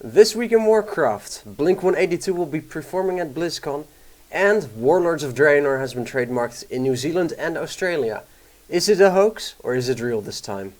This week in Warcraft, Blink-182 will be performing at BlizzCon, and Warlords of Draenor has been trademarked in New Zealand and Australia. Is it a hoax, or is it real this time?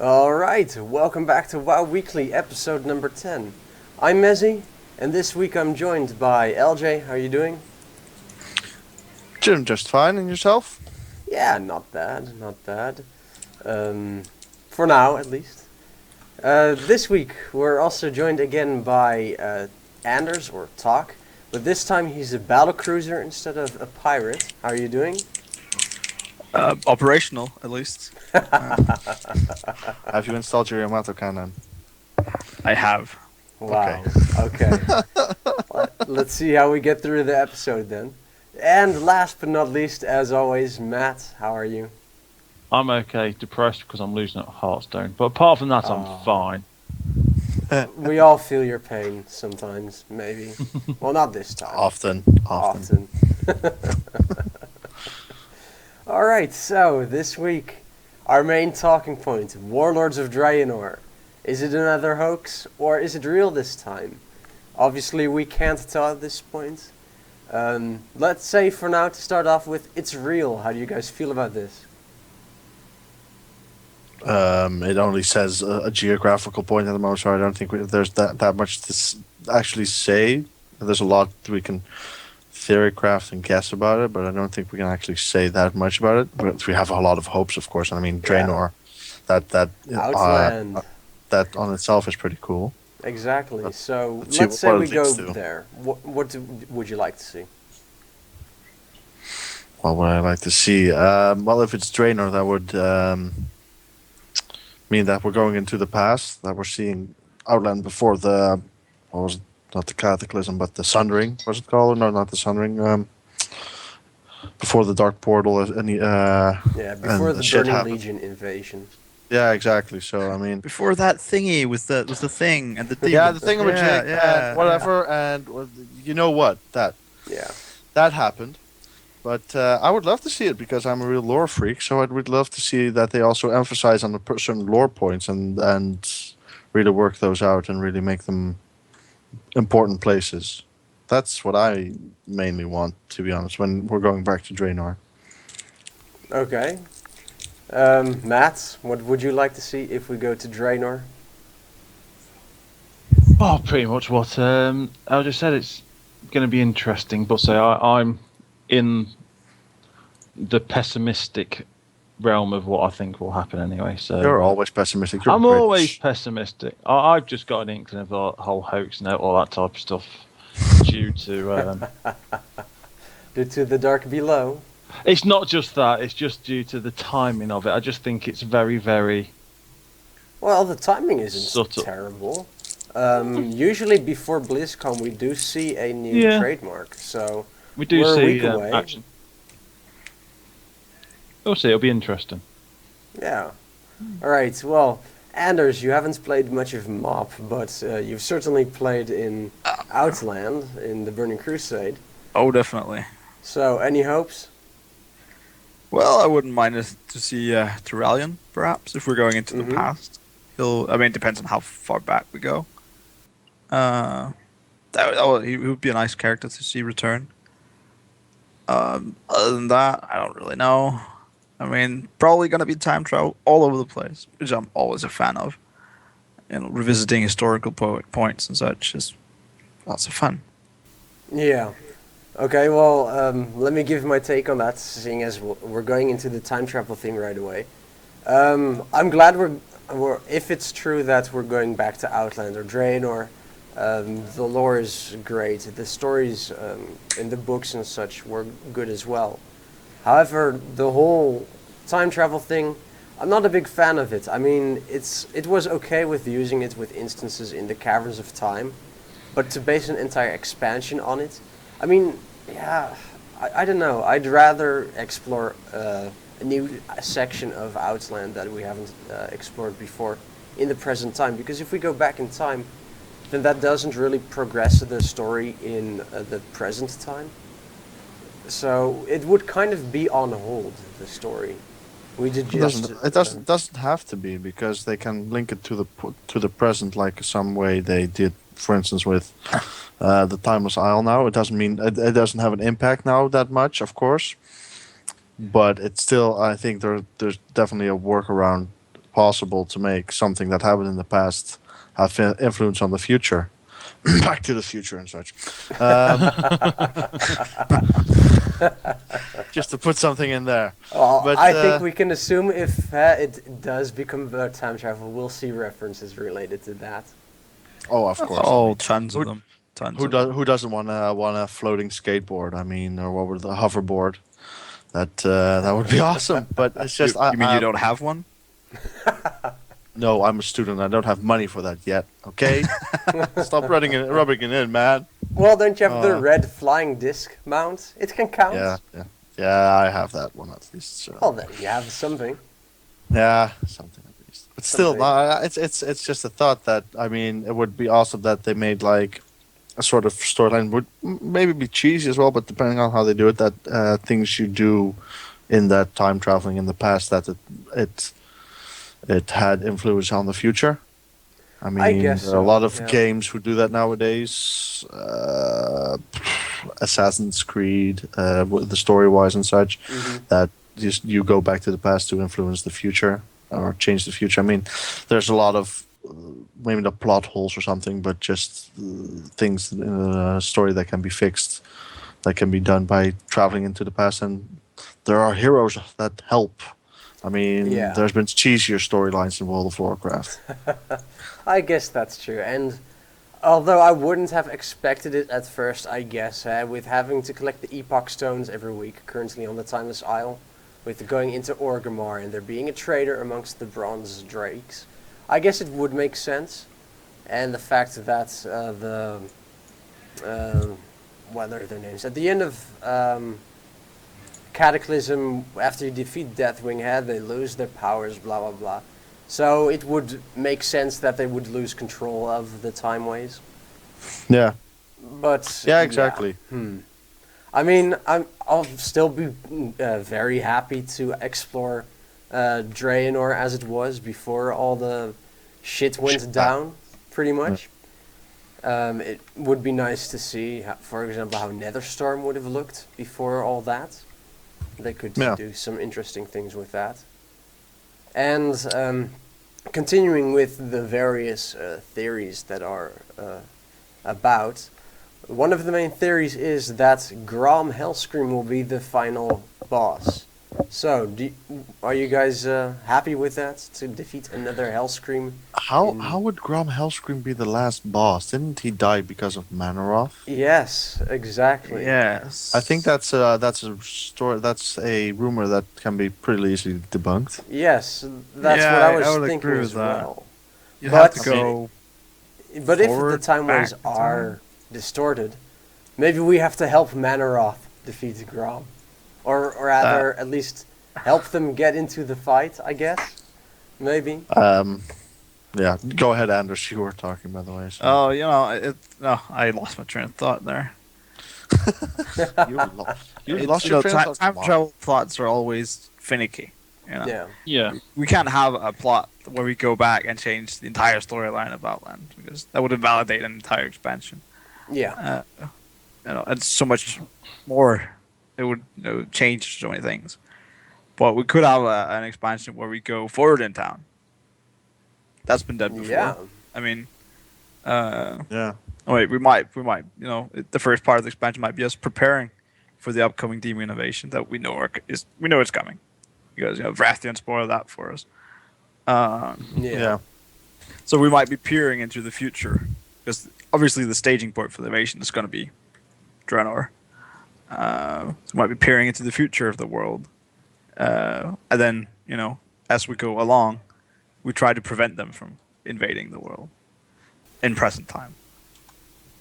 Alright, welcome back to WoW Weekly, episode number 10. I'm Mezzy, and this week I'm joined by LJ. How are you doing? Doing just fine, and yourself? Yeah, not bad, not bad. For now, at least. This week we're also joined again by Anders, or Talk, but this time he's a battlecruiser instead of a pirate. How are you doing? Operational, at least. Have you installed your Yamato cannon? I have. Wow, okay. Let's see how we get through the episode then. And last but not least, as always, Matt, how are you? I'm okay, depressed because I'm losing at Hearthstone. But apart from that, I'm fine. We all feel your pain sometimes, maybe. Well, not this time. Often. Alright, so this week, our main talking point, Warlords of Draenor. Is it another hoax, or is it real this time? Obviously, we can't tell at this point. Let's say for now, to start off with, it's real. How do you guys feel about this? It only says a geographical point at the moment, so I don't think there's that much to actually say. There's a lot we can theorycraft and guess about it, but I don't think we can actually say that much about it. But we have a lot of hopes, of course. And I mean, Draenor, Outland. That on itself is pretty cool. Exactly. So let's let's see say what we it go leads to. there. What would you like to see? What would I like to see? Well, if it's Draenor, that would mean that we're going into the past, that we're seeing Outland before the, what was it? Not the Cataclysm, but the Sundering, was it called? No, not the Sundering. Before the Dark Portal, Yeah, before and the shit Burning happened. Legion invasion. Yeah, exactly. So I mean, Before that thingy with the thing and the demon. yeah, the thingamajig, Yeah, and whatever, and you know what? That Yeah. happened. But I would love to see it because I'm a real lore freak. So I would love to see that they also emphasize on the certain lore points and really work those out and really make them important places. That's what I mainly want, to be honest, when we're going back to Draenor. Okay. Matt, what would you like to see if we go to Draenor? Oh, pretty much what I just said. It's going to be interesting, but say I'm in the pessimistic realm of what I think will happen anyway. So You're always pessimistic. You're I'm great. always pessimistic. I've just got an inkling of the whole hoax and all that type of stuff due to. Due to the dark below. It's not just that. It's just due to the timing of it. I just think it's very, very. Well, the timing isn't Subtle. terrible. Usually before BlizzCon we do see a new Yeah. trademark, so We do we're a see week away. action. We'll see. It'll be interesting. Yeah. Alright, well, Anders, you haven't played much of MoP, but you've certainly played in Outland, in the Burning Crusade. Oh, definitely. So, any hopes? Well, I wouldn't mind to see Turalion, perhaps, if we're going into Mhm. the past. It depends on how far back we go. He would be a nice character to see return. Other than that, I don't really know. I mean, probably going to be time travel all over the place, which I'm always a fan of. Revisiting historical points and such is lots of fun. Yeah. Okay, well, let me give my take on that, seeing as we're going into the time travel thing right away. I'm glad if it's true that we're going back to Outland or Draenor, the lore is great. The stories in the books and such were good as well. However, the whole time travel thing, I'm not a big fan of it. I mean, it was okay with using it with instances in the Caverns of Time, but to base an entire expansion on it, I mean, yeah, I don't know. I'd rather explore a new section of Outland that we haven't explored before in the present time. Because if we go back in time, then that doesn't really progress the story in the present time. So it would kind of be on hold, the story. We did just. It doesn't have to be because they can link it to the present like some way they did, for instance, with the Timeless Isle. Now it doesn't mean it doesn't have an impact now that much, of course, but it's still. I think there's definitely a workaround possible to make something that happened in the past have influence on the future. Back to the Future and such. Just to put something in there. Well, But, I think we can assume if it does become about time travel, we'll see references related to that. Oh, of course. Oh, tons Who- of them. Tons Who of them. doesn't want a floating skateboard? I mean, or what was the hoverboard? That would be awesome. But it's just You mean you don't have one? No, I'm a student. I don't have money for that yet. Okay, stop rubbing it in, man. Well, don't you have the Uh, red flying disc mount? It can count. Yeah. I have that one at least. So. Well, then you have something. Yeah, something at least. But still, Something. it's just a thought that I mean, it would be awesome that they made like a sort of storyline would maybe be cheesy as well, but depending on how they do it, that things you do in that time traveling in the past that it had influence on the future. I mean, guess there are a so, lot of yeah. games who do that nowadays. Assassin's Creed, with the story wise and such, that just you go back to the past to influence the future or change the future. I mean, there's a lot of maybe not plot holes or something, but just things in a story that can be fixed, that can be done by traveling into the past, and there are heroes that help. I mean, Yeah. there's been cheesier storylines in World of Warcraft. I guess that's true. And although I wouldn't have expected it at first, I guess, with having to collect the Epoch Stones every week, currently on the Timeless Isle, with going into Orgrimmar and there being a trader amongst the Bronze Drakes, I guess it would make sense. And the fact that what are their names? At the end of Cataclysm, after you defeat Deathwing Head, they lose their powers, blah blah blah. So it would make sense that they would lose control of the Time Ways. Yeah. But Yeah, exactly. I mean, I'll still be very happy to explore Draenor as it was before all the shit went down, pretty much. It would be nice to see, for example, how Netherstorm would have looked before all that. They could do some interesting things with that. And continuing with the various theories that are about, one of the main theories is that Grom Hellscream will be the final boss. So, are you guys happy with that, to defeat another Hellscream? How would Grom Hellscream be the last boss? Didn't he die because of Manaroth? Yes, exactly. Yes. I think that's a story. That's a rumor that can be pretty easily debunked. Yes, that's Yeah, what I I was would thinking agree as with that. well. You But- have to go. But if the Forward, Time Ways back in time? are distorted, maybe we have to help Manaroth defeat Grom. Or rather, at least help them get into the fight, I guess. Maybe. Yeah, go ahead, Anders. You were talking, by the way. So. Oh, I lost my train of thought there. You It's, lost your train of thought. time Come on. travel plots are always finicky. You know? Yeah. Yeah. We can't have a plot where we go back and change the entire storyline of Outland because that would invalidate an entire expansion. Yeah. And so much more. It would change so many things. But we could have an expansion where we go forward in town. That's been done before. Yeah. I mean, Yeah. wait, we might, the first part of the expansion might be us preparing for the upcoming demon innovation that we know we know it's coming because Vrathian spoiled that for us. Yeah. So we might be peering into the future because obviously the staging point for the invasion is going to be Draenor. So we might be peering into the future of the world, and then as we go along, we try to prevent them from invading the world in present time.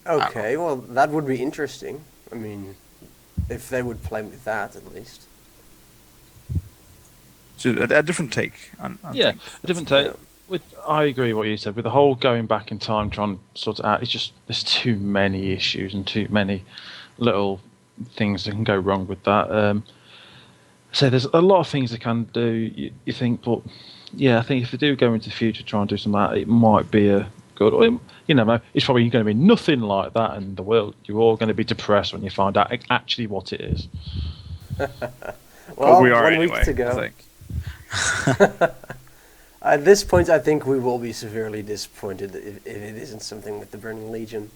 Okay, well, that would be interesting. I mean, if they would play with that at least. So a different take on Yeah, things. a different take. Yeah. I agree with what you said. With the whole going back in time, trying to sort it out, it's just there's too many issues and too many little things that can go wrong with that. So there's a lot of things they can do. You think, but yeah, I think if they do go into the future, try and do some of that, it might be a good. Or you never know. It's probably going to be nothing like that in the world. You're all going to be depressed when you find out actually what it is. Well, we are 1 anyway, week to I go. think. At this point, I think we will be severely disappointed if it isn't something with the Burning Legion.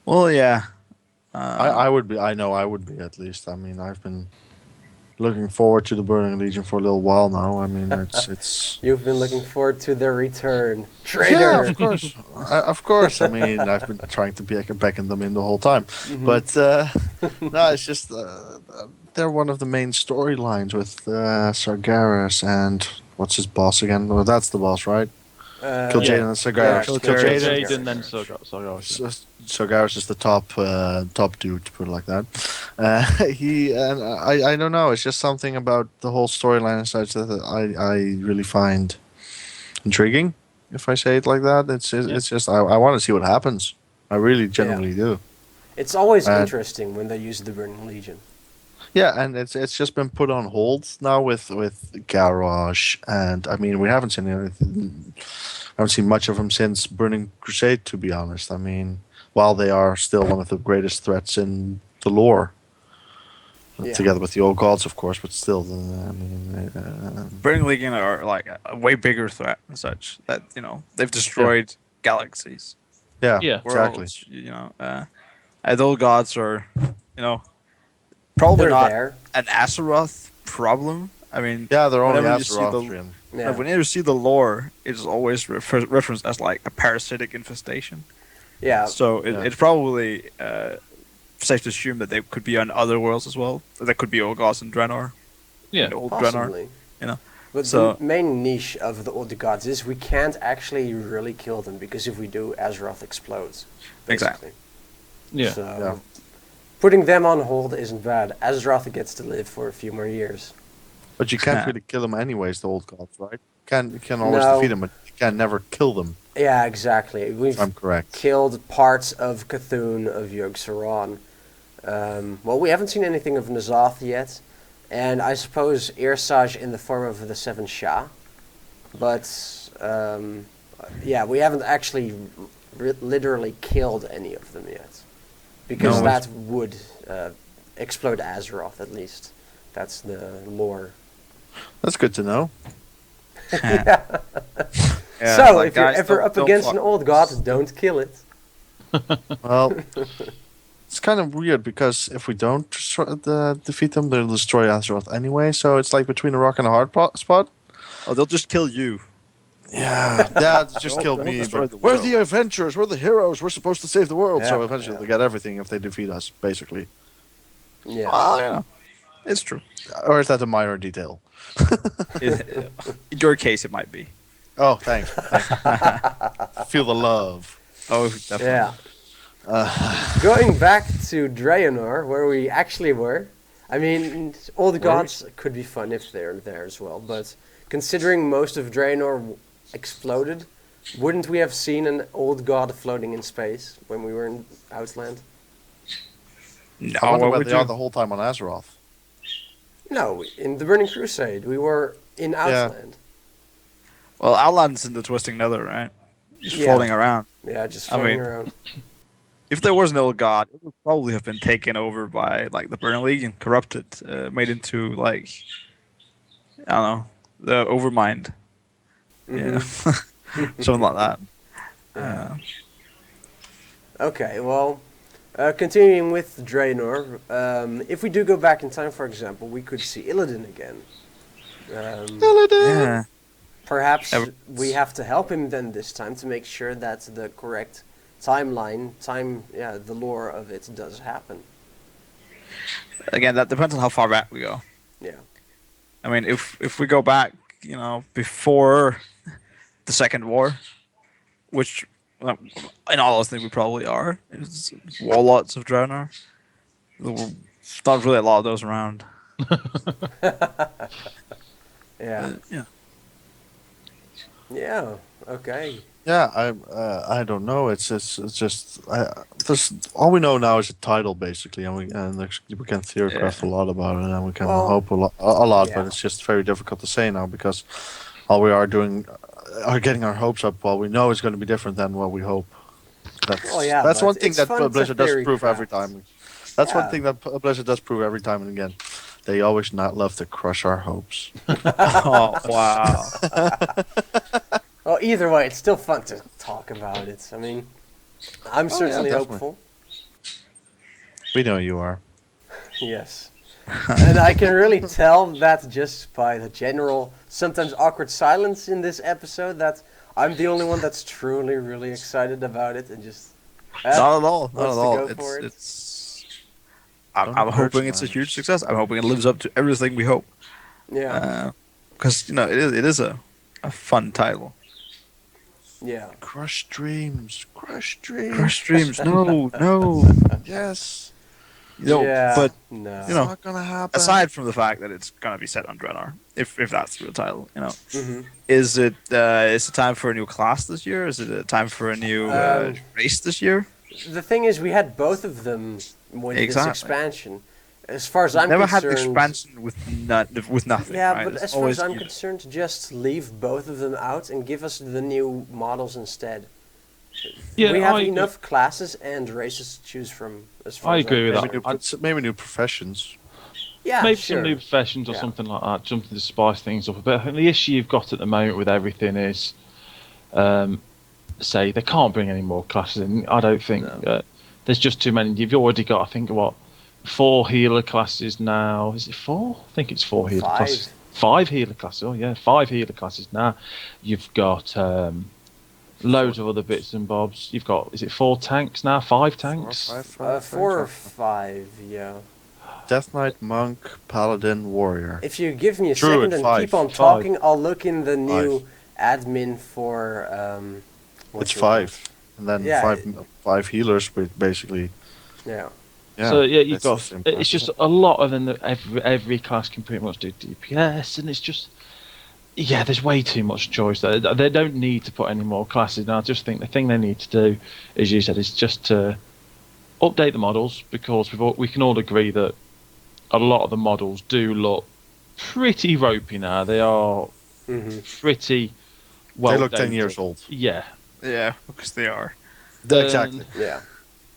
Well, yeah. I would be. I know I would be at least. I mean, I've been looking forward to the Burning Legion for a little while now. I mean, it's. You've been looking forward to their return. Yeah, Traitor! of course. Of course. I mean, I've been trying to beckon them in the whole time. Mhm. But no, it's just they're one of the main storylines with Sargeras and what's his boss again? Well, that's the boss, right? Kill Yeah. Jaden and Sargeras. Yeah, Kill Jaden. Jaden. Jaden, then Sargeras. Sargeras is the top dude, to put it like that. He and I don't know. It's just something about the whole storyline and such that I really find intriguing. If I say it like that, it's just I want to see what happens. I really genuinely do. It's always Uh, interesting when they use the Burning Legion. Yeah, and it's just been put on hold now with Garrosh, and I mean we haven't seen anything. I haven't seen much of them since Burning Crusade, to be honest. I mean, while they are still one of the greatest threats in the lore, Yeah. together with the old gods, of course, but still, I mean, Burning Legion are like a way bigger threat and such that they've destroyed galaxies, yeah, Yeah. exactly. worlds. And those gods are, probably They're not there. an Azeroth problem. I mean, Yeah, they're only whenever you see the- Azeroth. Yeah. like, whenever you see the lore, it's always referenced as like a parasitic infestation. Yeah. So Yeah. it's probably safe to assume that they could be on other worlds as well. There could be old gods in Draenor. Yeah. And old Draenor. Possibly. you know. But So- the main niche of the old gods is we can't actually really kill them because if we do, Azeroth explodes. Exactly. basically. Yeah. So Yeah. putting them on hold isn't bad. Azeroth gets to live for a few more years. But you can't Yeah. really kill them anyways, the old gods, right? You can always No. defeat them, but you can never kill them. Yeah, exactly. We've If I'm correct. killed parts of Cthulhu, of Yogg-Saron. Well, we haven't seen anything of N'Zoth yet, and I suppose Irsaj in the form of the Seven Shah. But yeah, we haven't actually literally killed any of them yet, because No, that would explode Azeroth at least. That's the lore. That's good to know. Yeah, So, like, if you're guys, ever don't- up don't against fuck an old with god, us. don't kill it. Well, it's kind of weird because if we don't defeat them, they'll destroy Azeroth anyway. So it's like between a rock and a hard spot. Oh, they'll just kill you. Yeah, that just Don't- killed don't me. destroy But the we're world. the adventurers. We're the heroes. We're supposed to save the world. So Yeah, eventually yeah. they'll get everything if they defeat us, basically. Yeah. Well, yeah, it's true. Or is that a minor detail? In your case, it might be. Oh, thanks. Feel the love. Oh, definitely. Yeah. Uh, Going back to Draenor, where we actually were, I mean, all the Were we? gods could be fun if they're there as well, but considering most of Draenor exploded, wouldn't we have seen an old god floating in space when we were in Outland? No, I wonder what where would they are you? the whole time on Azeroth. No, in the Burning Crusade, we were in Outland. Well, Outland's in the Twisting Nether, right? Just Yeah. floating around. Yeah, just I floating mean- around. If there was an old god, it would probably have been taken over by like the Burning Legion, corrupted, made into like I don't know, the Overmind. Yeah, Mhm. something like that. Yeah. Okay, well, continuing with Draenor, if we do go back in time, for example, we could see Illidan again. Yeah. Perhaps Ev- we have to help him then this time to make sure that the correct the lore of it does happen. Again, that depends on how far back we go. Yeah. I mean, if we go back, before the Second War, which in all honesty we probably are, it's warlords of Draenor. There were not really a lot of those around. Yeah. Yeah. Yeah. Okay. Yeah, I don't know. It's just there's all we know now is a title basically, and we can theorize a lot about it, and we can Well, hope a lot, yeah. but it's just very difficult to say now because all we are doing are getting our hopes up. While we know it's going to be different than what we hope. Well, yeah, That's but one thing it's that fun to Blizzard does theory prove every craft. time. That's one Yeah. thing that Blizzard does prove every time and again. They always not love to crush our hopes. Oh wow. Well, either way, it's still fun to talk about it. I mean, I'm Oh, yeah, certainly definitely. hopeful. We know you are. Yes. And I can really tell that just by the general, sometimes awkward silence in this episode that I'm the only one that's truly, really excited about it and just Not at all. Not wants at to all. go for it. Don't I'm encourage hoping it's a man. huge success. I'm hoping it lives up to everything we hope. Yeah. Because it is a fun title. Yeah. Crush dreams. Crush dreams. Crush Dreams. No, no. Yes. Yeah. But No. It's You know, not gonna happen. aside from the fact that it's gonna be set on Draenor, if that's the real title, hmm is it time for a new class this year? Is it a time for a new race this year? The thing is, we had both of them with Exactly. this expansion. As far as I'm Never had concerned, an expansion with nothing. yeah, right? but It's as far as always I'm either. concerned, just leave both of them out and give us the new models instead. Yeah, we have I, enough classes and races to choose from. As far I as I'm agree with maybe that. concerned. maybe new professions. Yeah, maybe sure. some new professions or Yeah. something like that, something to spice things up a bit. I think the issue you've got at the moment with everything is, say, they can't bring any more classes in. I don't think there's just too many. You've already got, I think, 4 healer classes now. Is it 4? I think it's 4 healer 5. classes. 5 healer classes. Oh yeah, 5 healer classes now. You've got loads of other bits and bobs. You've got, is it 4 tanks now? 5 tanks? 4 or 5, yeah. Death Knight, Monk, Paladin, Warrior. If you give me a Druid, second and 5. keep on 5. talking, I'll look in the new admin for. what's It's it 5, and then Yeah. five healers with basically. called? Yeah. Yeah. So yeah, you've that's got. the same class, It's just isn't a lot of them. That every class can pretty much do DPS, and it's just. Yeah, there's way too much choice there. They don't need to put any more classes. And I just think the thing they need to do, as you said, is just to update the models, because we can all agree that a lot of the models do look pretty ropey now. They are hmm pretty well. They look 10 dated. years old. Yeah. Yeah, because they are. Exactly. Yeah.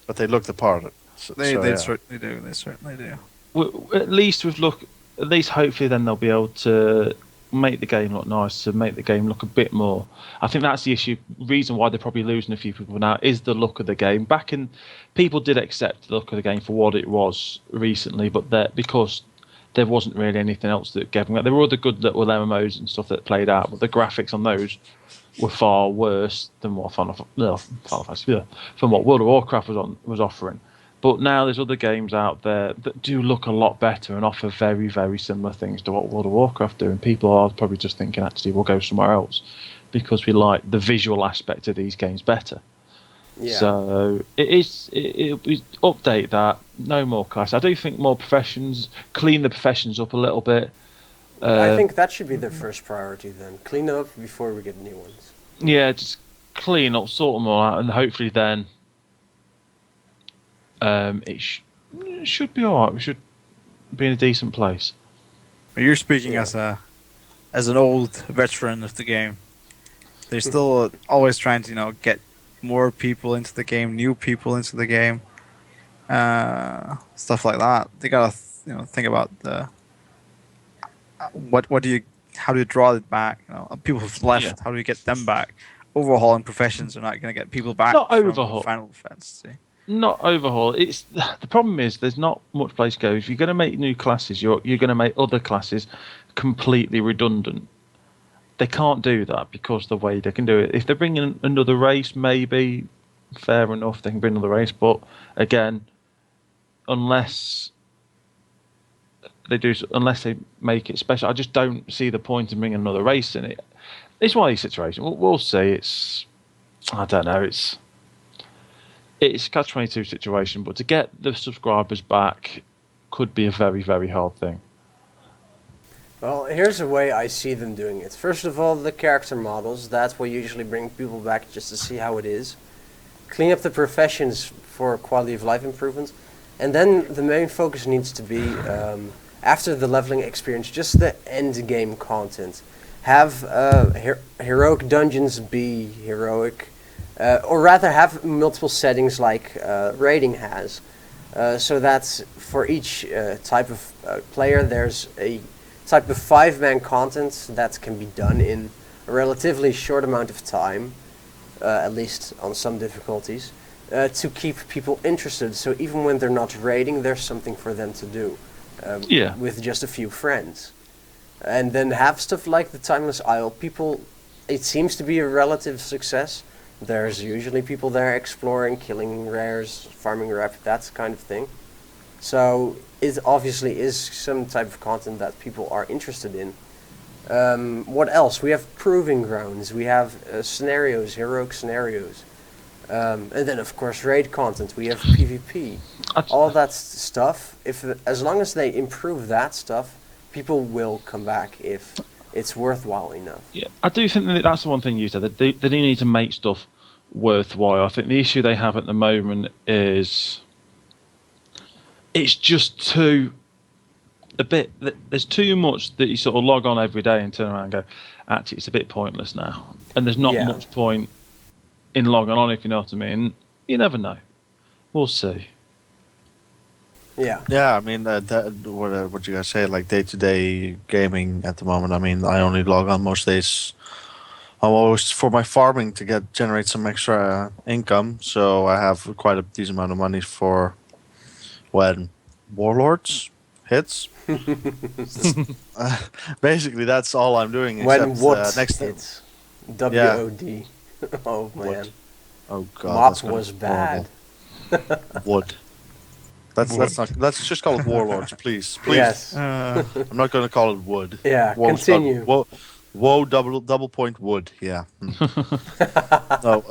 But they look the part. So, They yeah. certainly do. They certainly do. At least at least hopefully then they'll be able to make the game look nice, to make the game look a bit more. I think that's the issue. Reason why they're probably losing a few people now is the look of the game. Back in, people did accept the look of the game for what it was recently, but because there wasn't really anything else that gave them. There were other good little MMOs and stuff that played out, but the graphics on those were far worse than what from what World of Warcraft was offering. But now there's other games out there that do look a lot better and offer very, very similar things to what World of Warcraft do. And people are probably just thinking, actually, we'll go somewhere else because we like the visual aspect of these games better. Yeah. So it'll be update that. No more class. I do think more professions, clean the professions up a little bit. I think that should be the first priority then. Clean up before we get new ones. Yeah, just clean up, sort them all out, and hopefully then it should be alright. We should be in a decent place. You're speaking Yeah. as an old veteran of the game. They're still always trying to get more people into the game, new people into the game, stuff like that. They gotta think about the how do you draw it back? People who've left, Yeah. how do you get them back? Overhauling professions are not going to get people back. Not from overhaul. Final Fantasy. Not overhaul. It's the problem is there's not much place to go. If you're going to make new classes, you're going to make other classes completely redundant. They can't do that because the way they can do it. If they're bringing another race, maybe fair enough, they can bring another race. But again, unless they do unless they make it special. I just don't see the point in bringing another race in it. It's one of these situations. We'll see. I don't know. It's a catch-22 situation, but to get the subscribers back could be a very, very hard thing. Well, here's a way I see them doing it. First of all, the character models. That's what usually bring people back just to see how it is. Clean up the professions for quality of life improvements. And then the main focus needs to be, after the leveling experience, just the end game content. Have heroic dungeons be heroic, or rather have multiple settings like raiding has, so that for each type of player there's a type of 5-man content that can be done in a relatively short amount of time, at least on some difficulties, to keep people interested. So even when they're not raiding, there's something for them to do with just a few friends. And then have stuff like the Timeless Isle. People, it seems to be a relative success. There's usually people there exploring, killing rares, farming rep, that kind of thing. So it obviously is some type of content that people are interested in. What else? We have proving grounds. We have scenarios, heroic scenarios. And then of course raid content. We have PvP. All that stuff. As long as they improve that stuff, people will come back if it's worthwhile enough. Yeah, I do think that's the one thing you said. They do need to make stuff worthwhile. I think the issue they have at the moment is it's just there's too much that you sort of log on every day and turn around and go, actually, it's a bit pointless now. And there's not much point in logging on, if you know what I mean. You never know. We'll see. Yeah. Yeah, I mean, what you guys say, like day-to-day gaming at the moment. I mean, I only log on most days. I'm always for my farming to generate some extra income. So I have quite a decent amount of money for when Warlords hits. Basically, that's all I'm doing. When except, what next hits? WOD. Oh man. Wood. Oh god. Mop was bad. Wood. Let's just call it Warlords, please. Please. Yes. I'm not going to call it Wood. Yeah. Continue. Whoa, double point wood. Yeah. No.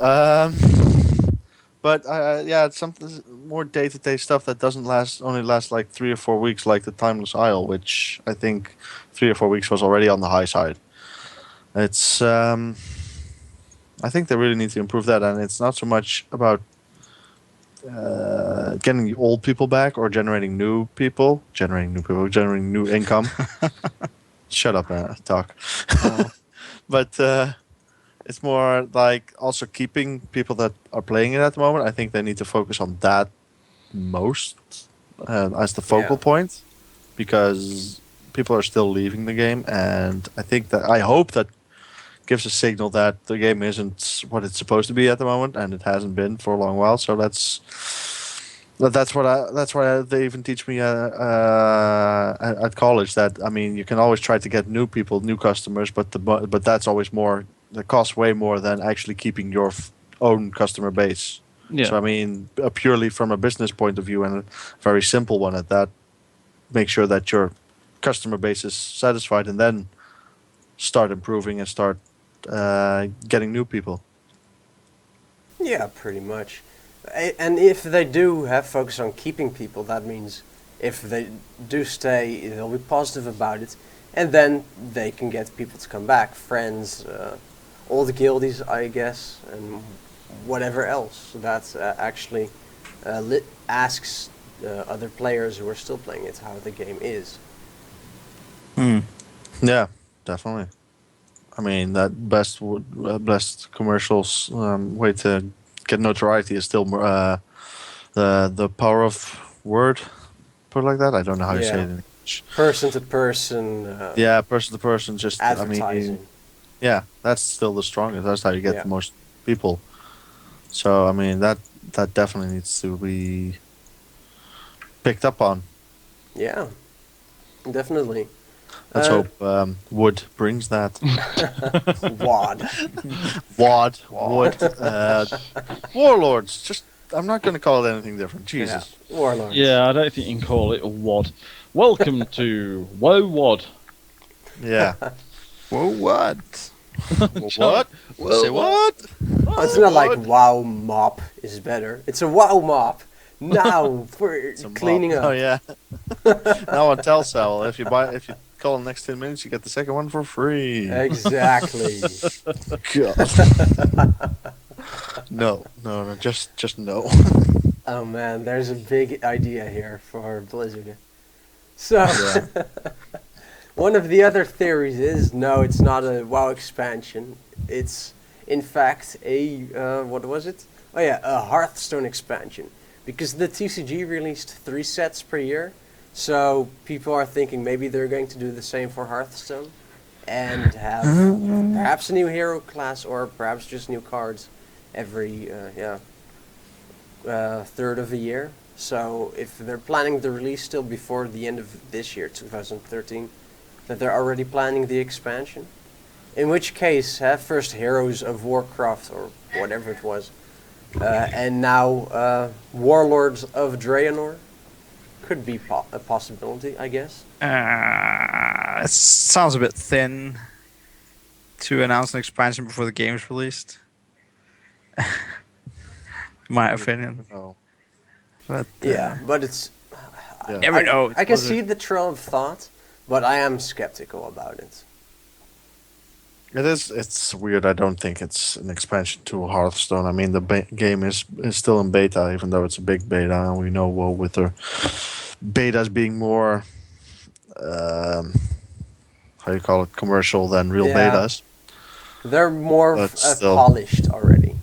But yeah, it's something more day-to-day stuff that doesn't only last like 3 or 4 weeks, like the Timeless Isle, which I think 3 or 4 weeks was already on the high side. It's I think they really need to improve that, and it's not so much about getting the old people back or generating new income. Shut up, talk. But it's more like also keeping people that are playing it at the moment. I think they need to focus on that most as the focal point, because people are still leaving the game, and I hope that gives a signal that the game isn't what it's supposed to be at the moment, and it hasn't been for a long while. So that's why they even teach me at college that, I mean, you can always try to get new people, new customers, but that's always more. That costs way more than actually keeping your own customer base. Yeah. So I mean, purely from a business point of view, and a very simple one at that, make sure that your customer base is satisfied, and then start improving and start getting new people. Yeah, pretty much. And if they do have focus on keeping people, that means if they do stay, they'll be positive about it, and then they can get people to come back, friends, all the guildies, I guess, and whatever else that actually asks other players who are still playing it how the game is. Yeah, definitely. I mean, that best commercials way to get notoriety is still the power of word. Put it like that. I don't know how you say it in English. Person to person. Person to person. Just advertising. I mean, yeah, that's still the strongest. That's how you get the most people. So I mean, that definitely needs to be picked up on. Yeah, definitely. Let's hope Wood brings that. Wood. Warlords. Just I'm not going to call it anything different. Jesus. Yeah. Warlords. Yeah, I don't think you can call it a WOD. Welcome to WoW WOD. Yeah. Whoa, what? What? Whoa, Say what? Oh, it's not like What? WoW mop is better. It's a WoW mop. Now for It's a cleaning mop. up. Oh yeah. Now on Telcel, if you call in the next 10 minutes, you get the second one for free. Exactly. God. No, just no. Oh man, there's a big idea here for Blizzard. So, Yeah. one of the other theories is no, it's not a WoW expansion. It's in fact a what was it? Oh yeah, a Hearthstone expansion. Because the TCG released 3 sets per year, so people are thinking maybe they're going to do the same for Hearthstone, and have perhaps a new hero class or perhaps just new cards every third of the year. So if they're planning the release still before the end of this year, 2013, that they're already planning the expansion. In which case, first Heroes of Warcraft or whatever it was, and now Warlords of Draenor could be a possibility, I guess. It sounds a bit thin to announce an expansion before the game's released. In my opinion. No. But Yeah, but it's. Yeah. never know. I can see the trail of thought, but I am skeptical about it. It is. It's weird. I don't think it's an expansion to Hearthstone. I mean, the game is still in beta, even though it's a big beta, and we know well with the betas being more, how you call it, commercial than real Yeah. betas. They're more But still. polished already.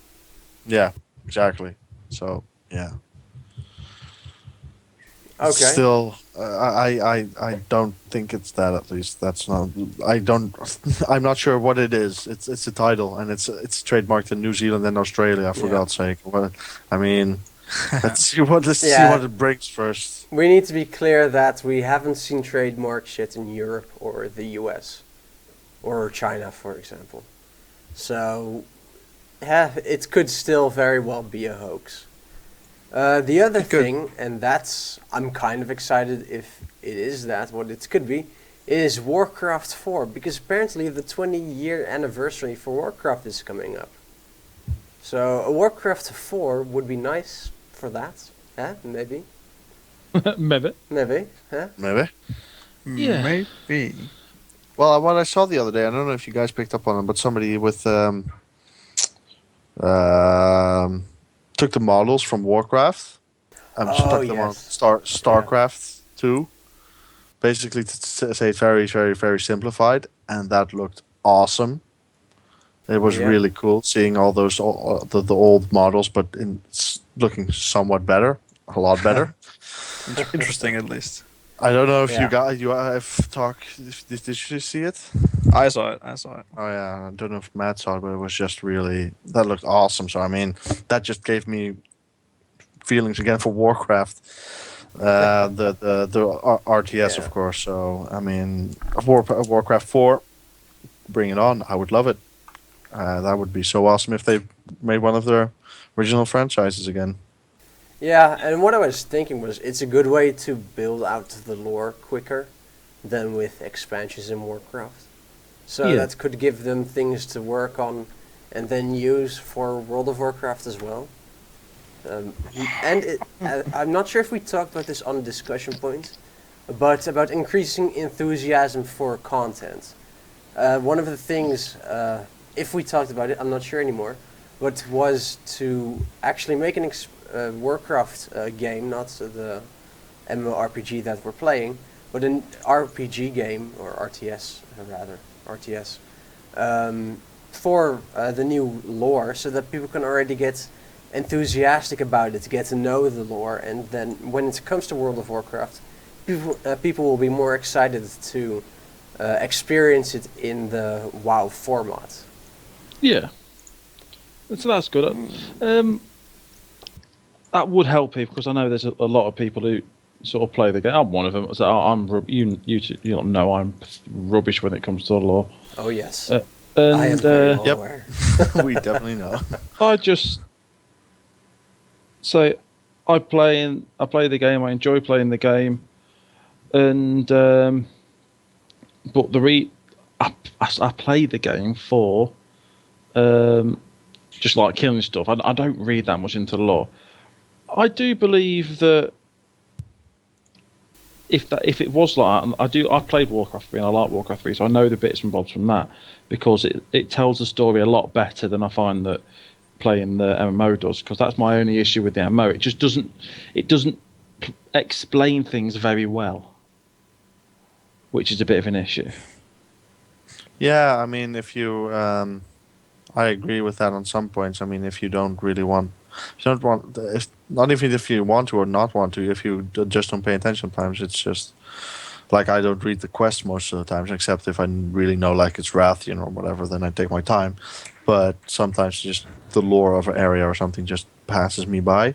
Yeah, exactly. So yeah. Okay. Still, I don't think it's that. At least that's not. I don't. I'm not sure what it is. It's a title, and it's trademarked in New Zealand and Australia. For Yeah. God's sake. Well, I mean, let's see what Yeah. it brings first. We need to be clear that we haven't seen trademarks yet in Europe or the US or China, for example. So, yeah, it could still very well be a hoax. The other It could. thing, and that's, I'm kind of excited if it is that, what it could be, is Warcraft 4, because apparently the 20-year anniversary for Warcraft is coming up. So, a Warcraft 4 would be nice for that. Yeah, maybe. Maybe. Maybe. Huh? Maybe. Yeah. Maybe. Well, what I saw the other day, I don't know if you guys picked up on it, but somebody with took the models from Warcraft and Oh, stuck them on yes. Starcraft 2. Basically, to say it very, very, very simplified, and that looked awesome. It was Yeah. really cool seeing all those the old models, but looking somewhat better, a lot better. Interesting, at least. I don't know if Yeah. you have talked. Did you see it? I saw it. Oh yeah, I don't know if Matt saw it, but it was just really that looked awesome. So I mean, that just gave me feelings again for Warcraft. The RTS, Yeah. of course. So I mean, Warcraft 4, bring it on. I would love it. That would be so awesome if they made one of their original franchises again. Yeah, and what I was thinking was it's a good way to build out the lore quicker than with expansions in Warcraft. So Yeah. that could give them things to work on and then use for World of Warcraft as well. I'm not sure if we talked about this on a discussion point, but about increasing enthusiasm for content. One of the things, if we talked about it, I'm not sure anymore, but was to actually make an Warcraft game, not the MMORPG that we're playing, but an RPG game, or RTS rather, RTS, for the new lore, so that people can already get enthusiastic about it, get to know the lore, and then when it comes to World of Warcraft, people will be more excited to experience it in the WoW format. Yeah. So that's good. That would help people because I know there's a lot of people who sort of play the game. I'm one of them. So you don't know I'm rubbish when it comes to the lore. Oh yes, And I am very well Yep. aware. We definitely know. I just So I play the game. I enjoy playing the game, and but I play the game for just like killing stuff. I don't read that much into the lore. I do believe that if it was like that, I played Warcraft 3 and I like Warcraft 3, so I know the bits and bobs from that because it tells the story a lot better than I find that playing the MMO does. Because that's my only issue with the MMO. It doesn't explain things very well, which is a bit of an issue. Yeah, I mean, if you, I agree with that on some points. I mean, if you don't really want, if you don't want, if not even if you want to or not want to, if you just don't pay attention sometimes, it's just like I don't read the quest most of the times, except if I really know like it's Rathian or whatever, then I take my time. But sometimes just the lore of an area or something just passes me by,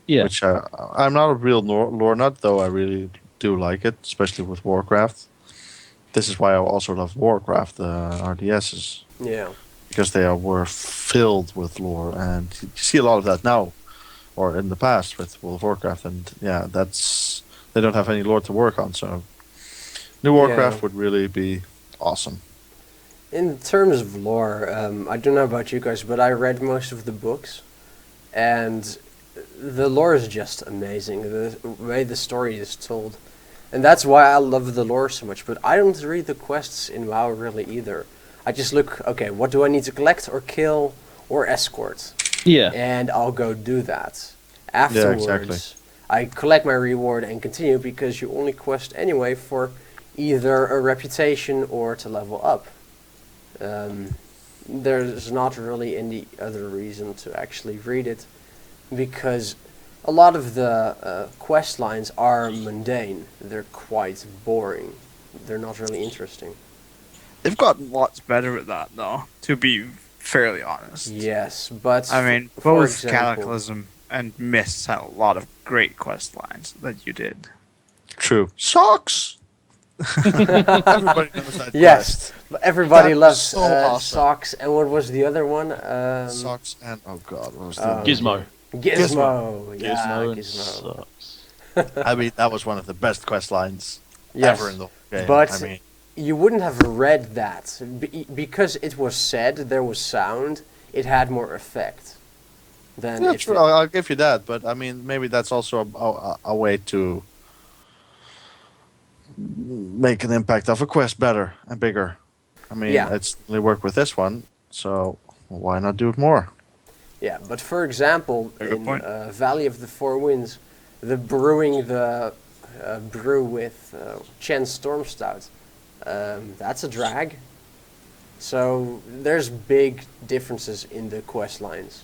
Yeah, which I'm not a real lore nut, though I really do like it, especially with Warcraft. This is why I also love Warcraft RDSs Yeah. because were filled with lore, and you see a lot of that now, or in the past with World of Warcraft, and yeah, they don't have any lore to work on, so new Warcraft Yeah. would really be awesome. In terms of lore, I don't know about you guys, but I read most of the books, and the lore is just amazing. The way the story is told, and that's why I love the lore so much. But I don't read the quests in WoW really either. I just look, okay, what do I need to collect or kill or escort, yeah, and I'll go do that. Yeah, Afterwards, exactly. I collect my reward and continue because you only quest anyway for either a reputation or to level up. There's not really any other reason to actually read it because a lot of the quest lines are mundane. They're quite boring. They're not really interesting. They've gotten lots better at that, though. To be fairly honest. Yes, but I mean, for both example, Cataclysm and Mists had a lot of great quest lines that you did. True. Socks. Everybody knows that. yes, but everybody That was loves so awesome. socks. And what was the other one? Quest. Socks and oh god, what was the Gizmo. Gizmo. Yeah, Gizmo and Gizmo. sucks. I mean, that was one of the best quest lines Yes, ever in the whole game. but I mean, you wouldn't have read that because it was said. There was sound. It had more effect than yeah, if true. it- I'll give you that. But I mean, maybe that's also a way to make an impact of a quest better and bigger. I mean, Yeah. it's only worked with this one, so why not do it more? Yeah, but for example, Very good in point. Valley of the Four Winds, the brew with Chen Storm Stout, that's a drag. So there's big differences in the quest lines.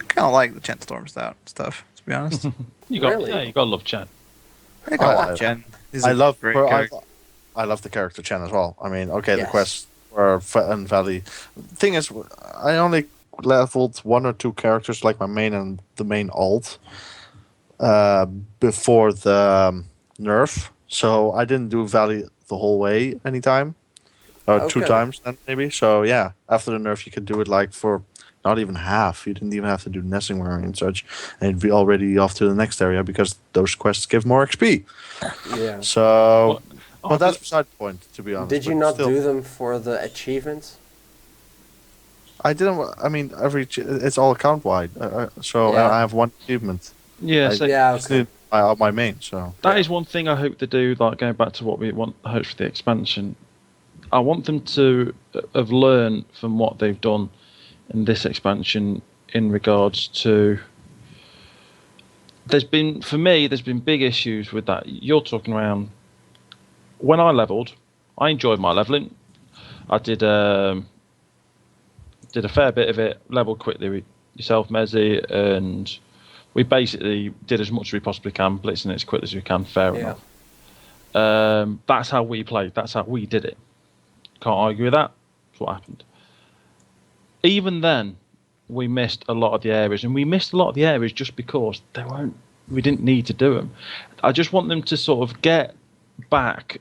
I kind of like the Chen Storm Stout stuff, to be honest. You got Really? yeah, you got to love Chan. I think I I- like Chen. He's I a love great I, character. I love the character Chen as well. I mean, okay, the Yes. quests were and Valley. Thing is, I only leveled one or two characters, like my main and the main alt, before the nerf. So I didn't do Valley the whole way anytime, or two Okay. times then maybe. So yeah, after the nerf, you could do it like for not even half. You didn't even have to do nesting wearing and such, and it'd be already off to the next area because those quests give more XP. Yeah. So, Oh, but that's beside the point, to be honest. Did you but not still, do them for the achievements? I didn't. I mean, it's all account wide. So Yeah. I have one achievement. yeah, I- so Yeah, It's okay. my main. So that is one thing I hope to do. Like going back to what we want, hope for the expansion. I want them to have learned from what they've done in this expansion in regards to. There's been big issues with that. You're talking around. When I leveled, I enjoyed my leveling. I did a fair bit of it. Leveled quickly with yourself, Mezzy, and we basically did as much as we possibly can, blitzing it as quickly as we can. Fair Yeah. enough. That's how we played. That's how we did it. Can't argue with that. That's what happened. Even then, we missed a lot of the areas, and we missed a lot of the areas just because they weren't. We didn't need to do them. I just want them to sort of get back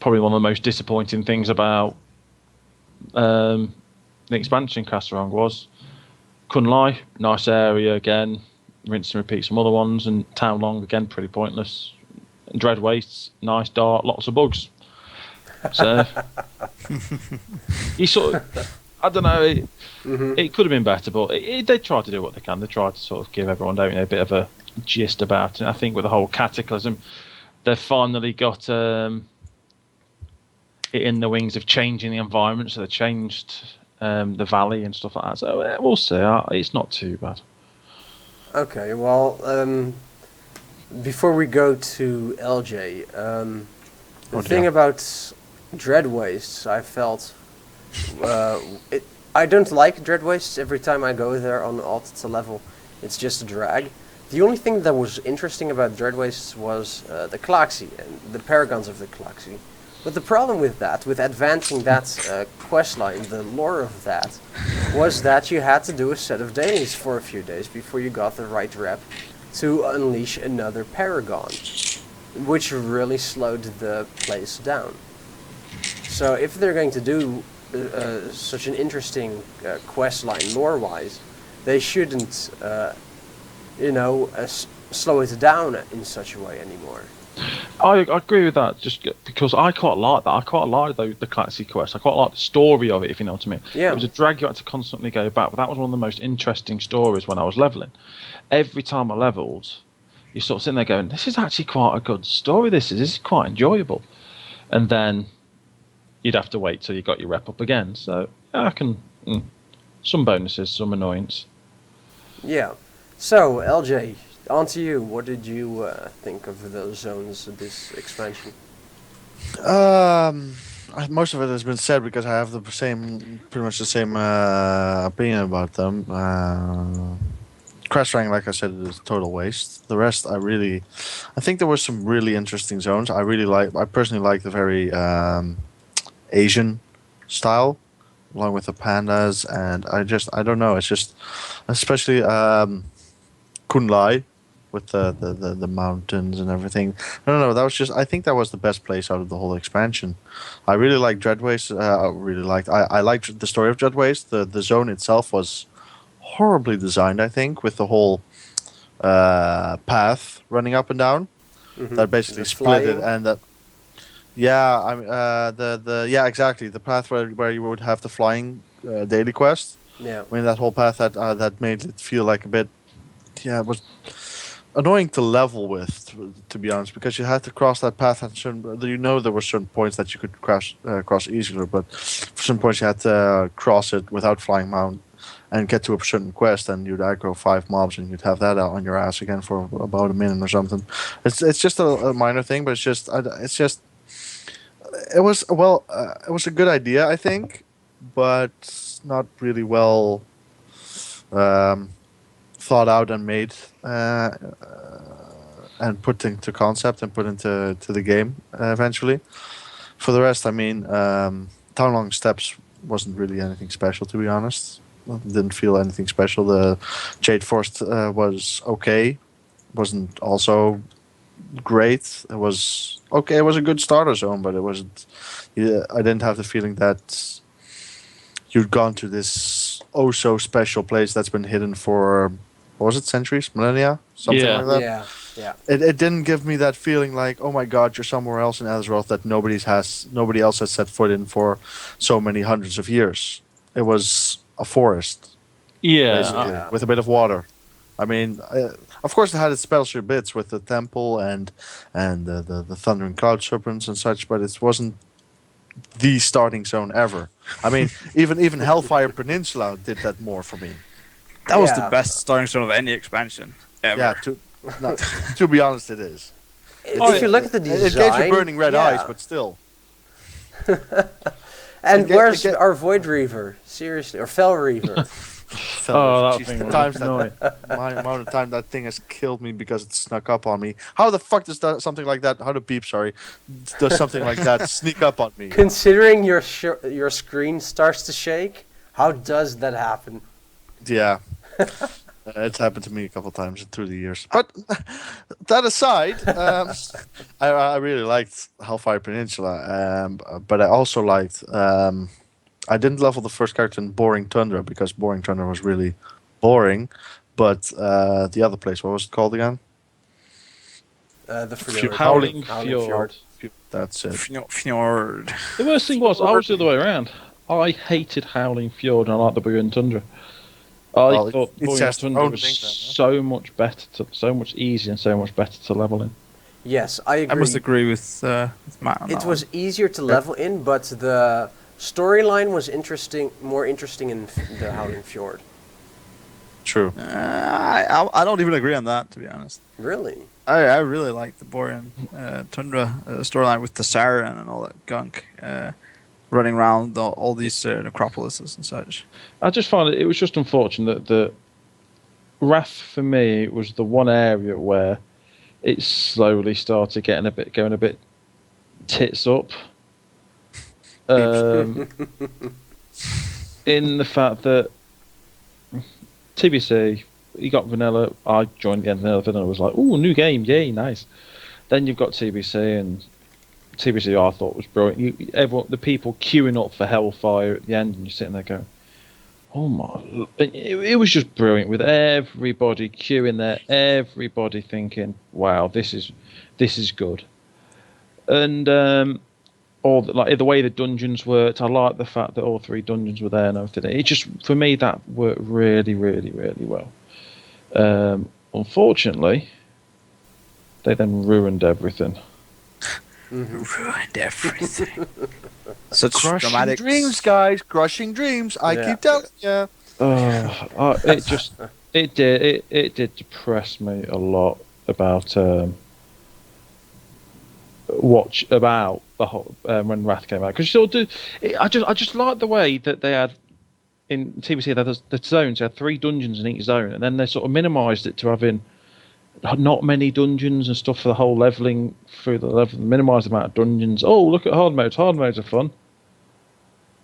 probably one of the most disappointing things about the expansion Casserang was. Couldn't lie, nice area again, rinse and repeat some other ones, and Town Long again, pretty pointless. And Dread Wastes, nice, dark, lots of bugs. So, you sort of, I don't know, it could have been better, but they tried to do what they can. They tried to sort of give everyone, don't you, a bit of a gist about it. And I think with the whole Cataclysm, they've finally got it in the wings of changing the environment, so they changed the valley and stuff like that. So we'll see. It's not too bad. Okay, well, before we go to LJ, the thing about Dread Wastes, I felt I don't like Dread Wastes. Every time I go there on alt to level, it's just a drag. The only thing that was interesting about Dread Wastes was the Klaxi and the Paragons of the Klaxi. But the problem with that, with advancing that questline, the lore of that, was that you had to do a set of dailies for a few days before you got the right rep to unleash another Paragon, which really slowed the place down. So if they're going to do such an interesting questline lore-wise, they shouldn't, slow it down in such a way anymore. I agree with that, just because I quite like that. I quite like the Klaxi quest. I quite like the story of it, if you know what I mean. Yeah. It was a drag you had to constantly go back, but that was one of the most interesting stories when I was leveling. Every time I levelled, you're sort of sitting there going, this is actually quite a good story, this is quite enjoyable. And then you'd have to wait till you got your rep up again. So I can... some bonuses, some annoyance. Yeah. So, LJ, on to you. What did you think of those zones of this expansion? Most of it has been said because I have pretty much the same opinion about them. Crash Rank, like I said, is a total waste. The rest, I think there were some really interesting zones. I personally like the very Asian style, along with the pandas, and I don't know. It's just, especially Kunlai, with the mountains and everything. I don't know. I think that was the best place out of the whole expansion. I really liked Dreadwaste. I liked the story of Dreadwaste. The zone itself was horribly designed, I think, with the whole path running up and down. That basically split it, and that. Yeah, exactly. The path where you would have the flying daily quest. Yeah. I mean, that whole path that made it feel like a bit. Yeah, it was annoying to level with, to be honest, because you had to cross that path at there were certain points that you could cross easier, but for some points you had to cross it without flying mount and get to a certain quest, and you'd aggro 5 mobs and you'd have that out on your ass again for about a minute or something. It's just a minor thing, but it was a good idea, I think, but not really well thought out and made and put into concept and put into the game eventually. For the rest, I mean, Town Long Steps wasn't really anything special, to be honest. Didn't feel anything special. The Jade Forest was okay. Wasn't also great. It was okay. It was a good starter zone, but it wasn't. I didn't have the feeling that you'd gone to this oh so special place that's been hidden for, what was it, centuries, millennia, something like that. Yeah. It didn't give me that feeling like, oh my god, you're somewhere else in Azeroth that nobody else has set foot in for so many hundreds of years. It was a forest, basically, with a bit of water. I mean, of course, it had its special bits with the temple and the thundering cloud serpents and such, but it wasn't the starting zone ever. I mean, even Hellfire Peninsula did that more for me. That was the best starting zone of any expansion ever. Yeah, to be honest, it is. If you look at the design, it gave you burning red eyes, but still. And where's our Void Reaver? Seriously, or Fell Reaver? That Jeez, thing the was times annoying. my amount of time that thing has killed me because it snuck up on me. How the fuck does something like that? How does something like that sneak up on me? Considering your screen starts to shake, how does that happen? Yeah. It's happened to me a couple times through the years. But that aside, I really liked Hellfire Peninsula, but I also liked. I didn't level the first character in Boring Tundra because Boring Tundra was really boring. But the other place, what was it called again? The Fjord. Howling Fjord. That's it. Fjord. The worst thing was, I was the other way around. I hated Howling Fjord and I liked the Borean Tundra. I thought it's Borean just Tundra own was thing then, huh? so much better, so much easier and so much better to level in. Yes, I agree. I must agree with Matt on It that was one. easier to level in, but the storyline was more interesting in the Howling Fjord. True. I don't even agree on that, to be honest. Really? I really like the Borean Tundra storyline with the Siren and all that gunk running around all these necropolises and such. I just found it was just unfortunate that Wrath for me was the one area where it slowly started going a bit tits up. In the fact that TBC, you got Vanilla. I joined the end of Vanilla. Was like, "Ooh, new game, yay, nice." Then you've got TBC, and TBC I thought was brilliant. The people queuing up for Hellfire at the end, and you're sitting there going, "Oh my!" It was just brilliant with everybody queuing there, everybody thinking, "Wow, this is good." And all the way the dungeons worked, I like the fact that all 3 dungeons were there and everything. It just, for me, that worked really, really, really well. Unfortunately, they then ruined everything. Ruined everything. Such Crushing dramatic dreams, guys. Crushing dreams. I Yeah. keep telling you. It did depress me a lot about about the whole when Wrath came out, because you sort of do. I just like the way that they had in TBC. The zones, they had 3 dungeons in each zone, and then they sort of minimised it to having not many dungeons and stuff for the whole leveling through the level. Minimised the amount of dungeons. Oh, look at hard modes. Hard modes are fun.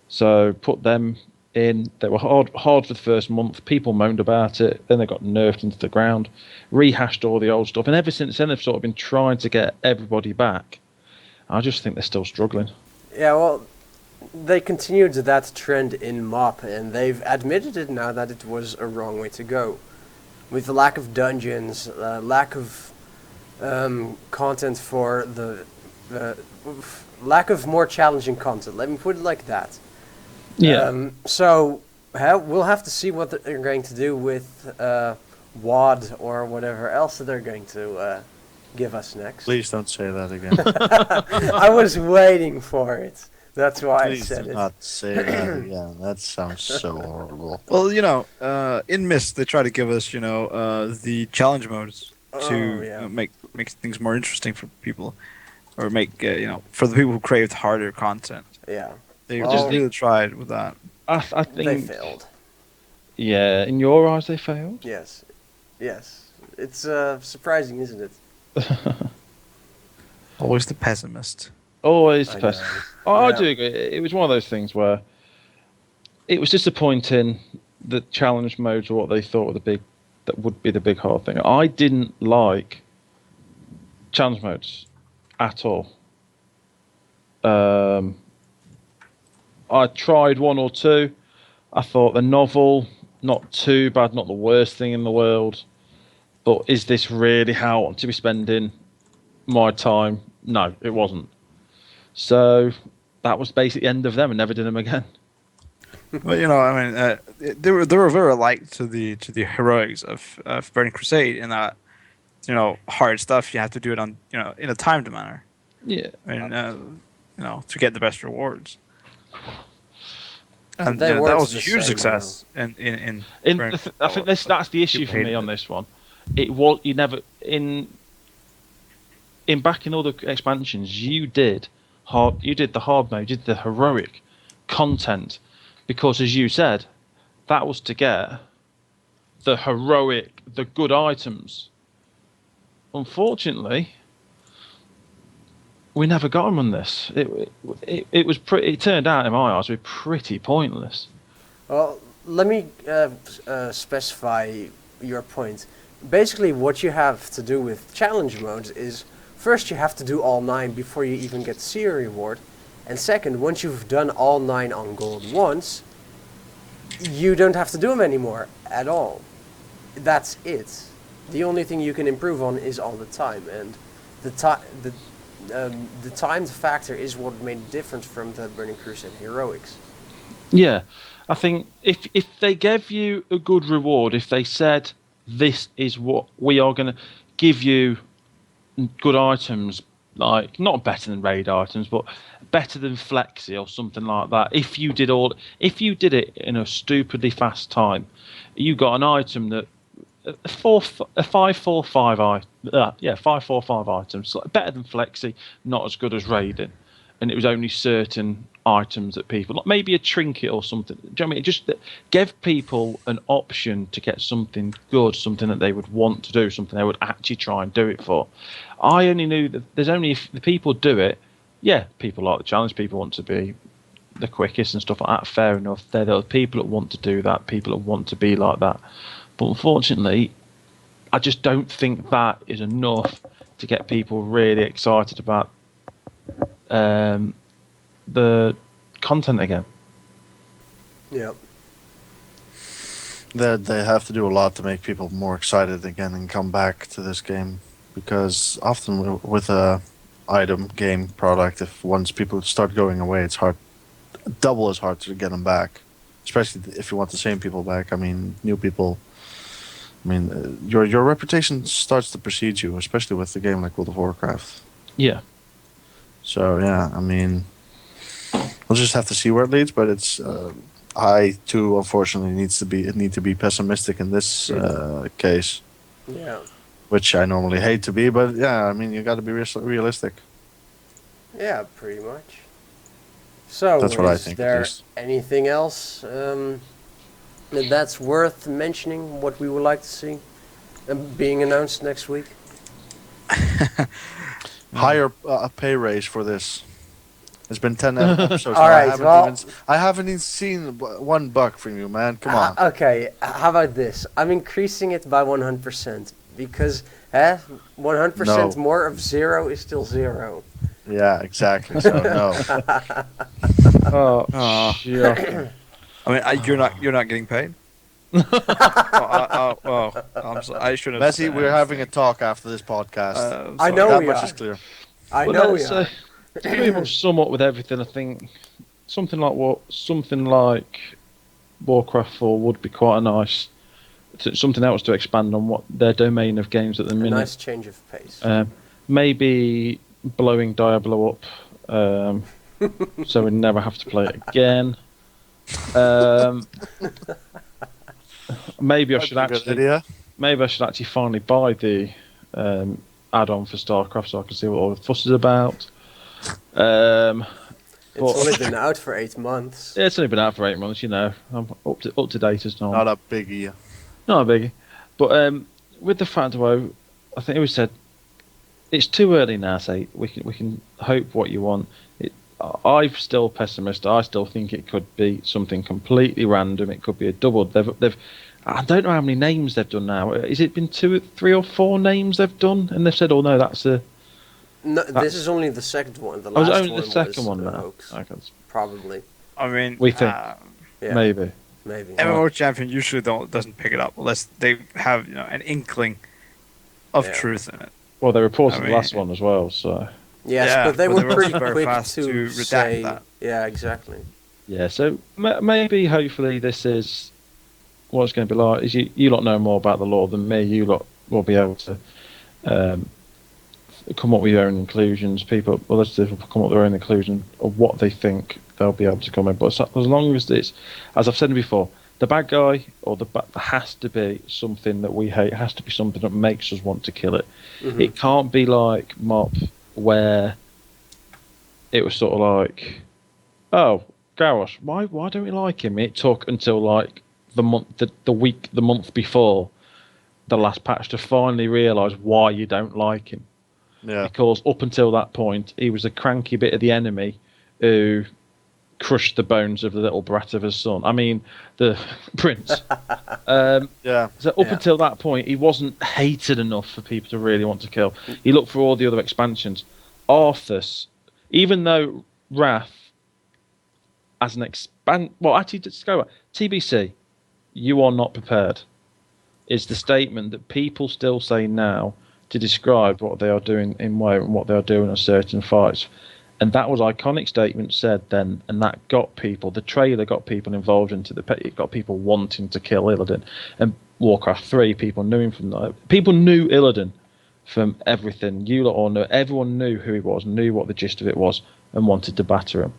So put them in. They were hard for the first month. People moaned about it. Then they got nerfed into the ground. Rehashed all the old stuff, and ever since then they've sort of been trying to get everybody back. I just think they're still struggling. Yeah, well, they continued that trend in MOP, and they've admitted it now that it was a wrong way to go. With the lack of dungeons, lack of content for lack of more challenging content. Let me put it like that. Yeah. We'll have to see what they're going to do with WAD or whatever else that they're going to give us next. Please don't say that again. I was waiting for it. That's why Please I said do it. not say that again. That sounds so horrible. Well, in Myst they try to give us, the challenge modes to make things more interesting for people, or make for the people who crave harder content. Yeah. They Well, just really tried with that. I think They failed. Yeah, in your eyes, they failed. Yes. Yes. It's surprising, isn't it? Always the pessimist. Always I the know. best. I Yeah. do agree. It was one of those things where it was disappointing that challenge modes were what they thought would be the big hard thing. I didn't like challenge modes at all. I tried 1 or 2. I thought the novel, not too bad, not the worst thing in the world. But is this really how I want to be spending my time? No, it wasn't. So that was basically the end of them, and never did them again. But they were very alike to the heroics of Burning Crusade in that hard stuff you have to do it on in a timed manner. Yeah. I mean, to get the best rewards. And They that weren't was a the huge same, success in Burning I think that's the issue for me on this one. It was you never in back in all the expansions you did the hard mode, you did the heroic content, because as you said, that was to get the heroic, the good items. Unfortunately, we never got them on this. It was pretty. It turned out in my eyes to be pretty pointless. Well, let me specify your point. Basically, what you have to do with challenge modes is first you have to do all 9 before you even get to see a reward, and second, once you've done all 9 on gold once, you don't have to do them anymore at all. That's it. The only thing you can improve on is all the time, and the time factor is what made the difference from the Burning Crusade Heroics. Yeah, I think if they gave you a good reward, if they said this is what we are going to give you, good items, like not better than raid items, but better than Flexi or something like that. If you did it in a stupidly fast time, you got an item that a 545 545 items, better than Flexi, not as good as raiding, and it was only certain items that people, like maybe a trinket or something. Do you know what I mean? Just give people an option to get something good, something that they would want to do, something they would actually try and do it for. I only knew that there's only, if the people do it, yeah, people like the challenge, people want to be the quickest and stuff like that, fair enough. There are people that want to do that, people that want to be like that. But unfortunately, I just don't think that is enough to get people really excited about the content again. Yep. They have to do a lot to make people more excited again and come back to this game, because often with a item game product, if once people start going away, it's double as hard to get them back, especially if you want the same people back. I mean, new people. I mean, your reputation starts to precede you, especially with a game like World of Warcraft. Yeah. So yeah, I mean, we'll just have to see where it leads. But it's I too, unfortunately, need to be pessimistic in this case. Yeah. Which I normally hate to be, but yeah, I mean, you got to be realistic. Yeah, pretty much. So, That's what I is think, at there least. anything else that's worth mentioning, what we would like to see being announced next week? Higher a pay raise for this. It's been 10 episodes. All now. right, I haven't even seen $1 from you, man. Come on. Okay, how about this? I'm increasing it by 100%, because 100% No. more of 0 is still 0. Yeah, exactly. So no. Oh. Shocking. I mean, you're not getting paid. I'm sorry. I shouldn't have. Messi, we're having a talk after this podcast. I know that we much are. is clear. I Well, know we let's, are. to pretty much sum up with everything, I think something like Warcraft 4 would be quite a nice, something else to expand on what their domain of games at the A minute. nice change of pace. Maybe blowing Diablo up, so we never have to play it again. Maybe I should actually finally buy the add-on for StarCraft so I can see what all the fuss is about. It's only been out for 8 months. Yeah, it's only been out for 8 months, you know. I'm up to date as normal. Not a biggie. Not a biggie. But with the fact WoW, I think we said it's too early now. Say we can hope what you want. I'm still pessimist. I still think it could be something completely random. It could be a double. They've I don't know how many names they've done now. Is it been 2, 3, or 4 names they've done? And they've said, "Oh no, that's a." No, this is only the second one. The Oh, last it's only one the second was one a now. hoax. Okay. Probably. I mean, We think. Yeah, Maybe. maybe. MMO champion usually doesn't pick it up unless they have an inkling of Yeah. truth in it. Well, they reported I the mean- last one as well, so Yes, Yeah, but they but were they were pretty very quick fast to to redact say. that. Yeah, exactly. yeah. So maybe, hopefully, this is what it's going to be like. Is you lot know more about the law than me. You lot will be able to come up with your own conclusions. People, others will come up with their own conclusion of what they think they'll be able to come in. But as long as it's, as I've said before, the bad guy or there has to be something that we hate. It has to be something that makes us want to kill it. Mhm. It can't be like Mop, where it was sort of like, oh, Garros, why don't we like him? It took until like the month before the last patch to finally realise why you don't like him. Yeah. Because up until that point, he was a cranky bit of the enemy who crushed the bones of the little brat of his son. I mean, the prince. Yeah. So up Yeah. until that point, he wasn't hated enough for people to really want to kill. He looked for all the other expansions. Arthas, even though Wrath as an well, actually, just go back. TBC, you are not prepared. Is the statement that people still say now to describe what they are doing in WoW and what they are doing in certain fights. And that was an iconic statement said then, and that got people, the trailer got people involved into it got people wanting to kill Illidan. And Warcraft 3, people knew him from that. People knew Illidan from everything. You lot all knew, everyone knew who he was, knew what the gist of it was, and wanted to batter him.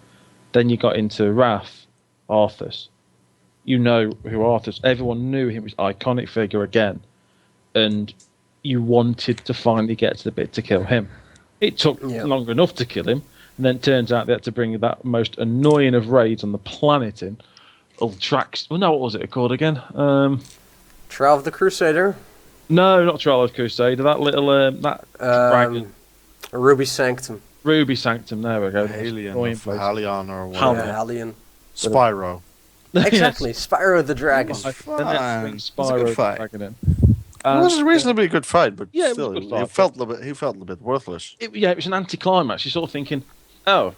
Then you got into Wrath, Arthas. You know who Arthas, everyone knew him was an iconic figure again. And you wanted to finally get to the bit to kill him. It took long enough to kill him, and then it turns out they had to bring that most annoying of raids on the planet in. Ultrax. Well, no, what was it called again? Trial of the Crusader. No, not Trial of Crusader. That little that dragon. Ruby Sanctum. Ruby Sanctum. There we go. Alien Annoying or place. Halion or Yeah, whatever. Alien. Spyro. Exactly. Spyro the Dragon. Oh, The next fun. thing, It's a Spyro good the fight. Dragon in. It was a reasonably good fight, but Yeah, it was still, a good he fight. felt a little bit worthless. It was an anticlimax. You're sort of thinking, oh,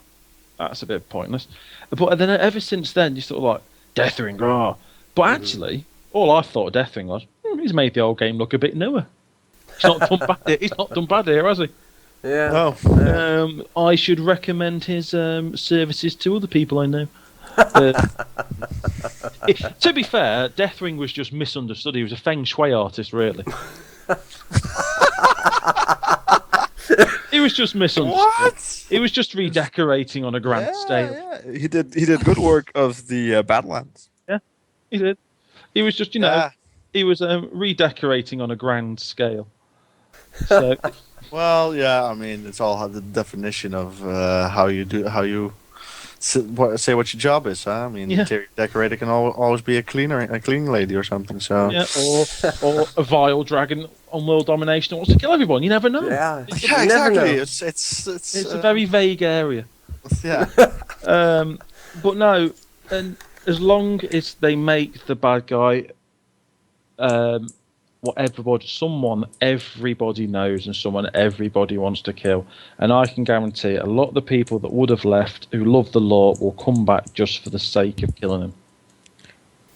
that's a bit pointless. But then ever since then, you're sort of like, Deathwing, oh. But actually, all I thought of Deathwing was, he's made the old game look a bit newer. He's not done bad. He's not done bad here, has he? Yeah. No. I should recommend his services to other people I know. To be fair, Deathwing was just misunderstood. He was a feng shui artist, really. He was just misunderstood. What? He was just redecorating on a grand scale. Yeah. He did good work of the Badlands. He did. He was just, he was redecorating on a grand scale. So, Well, yeah, I mean, it's all the definition of how you say what your job is. Huh? I mean, Yeah. interior decorator can always be a cleaning lady or something. So yeah, or a vile dragon on world domination that wants to kill everyone. You never know. Yeah. yeah, You never exactly. know. It's It's a very vague area. yeah. But no, and as long as they make the bad guy someone everybody knows and someone everybody wants to kill, and I can guarantee a lot of the people that would have left who love the lore will come back just for the sake of killing him.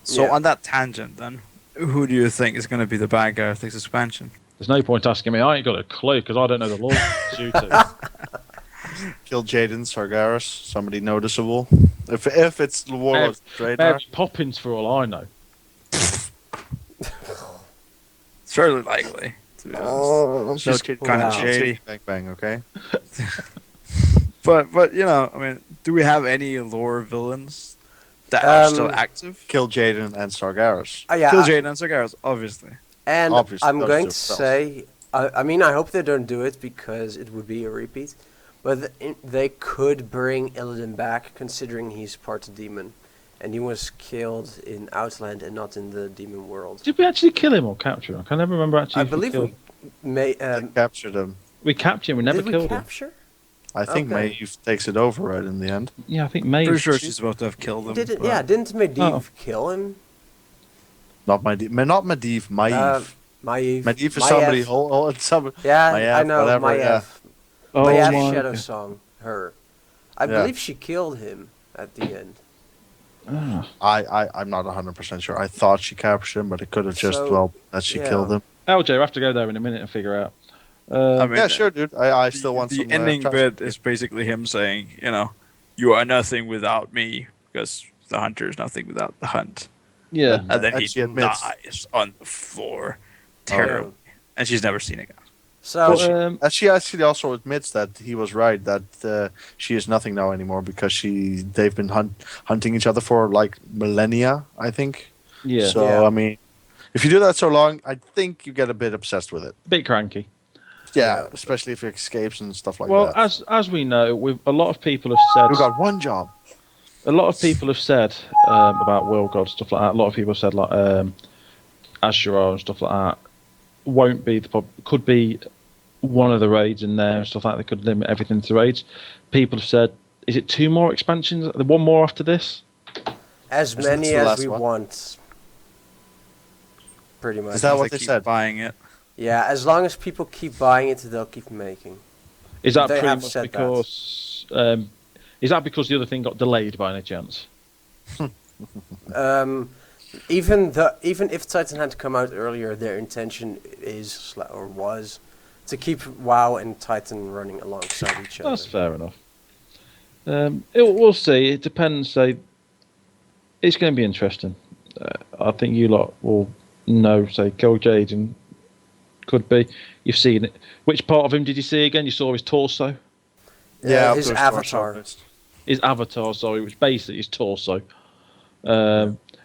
So Yeah. on that tangent, then, who do you think is going to be the bad guy of this expansion? There's no point asking me. I ain't got a clue because I don't know the lore. Due to. Kill Jaden Sargeras, somebody noticeable. If it's the Warlord Trader, Mary Poppins, for all I know. It's fairly likely. To be honest. Oh, She's kid- kind of wow. shady. Bang bang, okay. But you know, I mean, do we have any lore villains that are still active? Kill Jaden and Sargeras. yeah. Kill Jaden and Sargeras, obviously. And Obviously, I'm those going to themselves. say, I mean, I hope they don't do it because it would be a repeat. But they could bring Illidan back, considering he's part demon, and he was killed in Outland and not in the demon world. Did we actually kill him or capture him? I can never remember actually. I if believe killed we may. Captured him. we captured him. We never Did we killed him. capture? I think Okay. Maeve takes it over right in the end. Yeah, I think May. Pretty sure she's about to have killed him. Didn't but- yeah? Didn't Medivh Oh. kill him? Not Medivh, Maeve. Maiev. Medivh is somebody. Somebody. Yeah, Maiev, I know. whatever, yeah. Oh Maiev my Shadow God. Song. Her. I Yeah. believe she killed him at the end. Ah. I'm not 100% sure. I thought she captured him, but it could have just So, that she yeah. killed him. LJ, we'll have to go there in a minute and figure out. I mean, Yeah, sure, dude. I still want the some. ending trust. bit is basically him saying, you know, you are nothing without me, because the hunter is nothing without the hunt. Yeah. And then And he she admits- dies on the floor, terribly, and she's never seen again. So And she actually also admits that he was right, that she is nothing now anymore because they've been hunting each other for like millennia, I think. Yeah. So Yeah. I mean, if you do that so long, I think you get a bit obsessed with it. Bit cranky. Yeah, especially if it escapes and stuff like Well, that. as we know, a lot of people have said. You got one job. A lot of people have said about World God stuff like that. A lot of people have said like Azura and stuff like that won't be could be one of the raids in there and stuff like that. They could limit everything to raids. People have said is it 2 more expansions? One more after this? As Isn't many this the as last we one? want. Pretty much. Is that what they keep said? Buying it. Yeah, as long as people keep buying it, they'll keep making. Is that They pretty have much said that. because? Is that because the other thing got delayed by any chance? Even if Titan had come out earlier, their intention is or was to keep WoW and Titan running alongside each other. That's fair enough. We'll see. It depends. It's going to be interesting. I think you lot will know. Say, Gold Jaden could be. You've seen it. Which part of him did you see again? You saw his torso. Yeah, his those avatar. torso bits. His avatar, sorry, which basically his torso.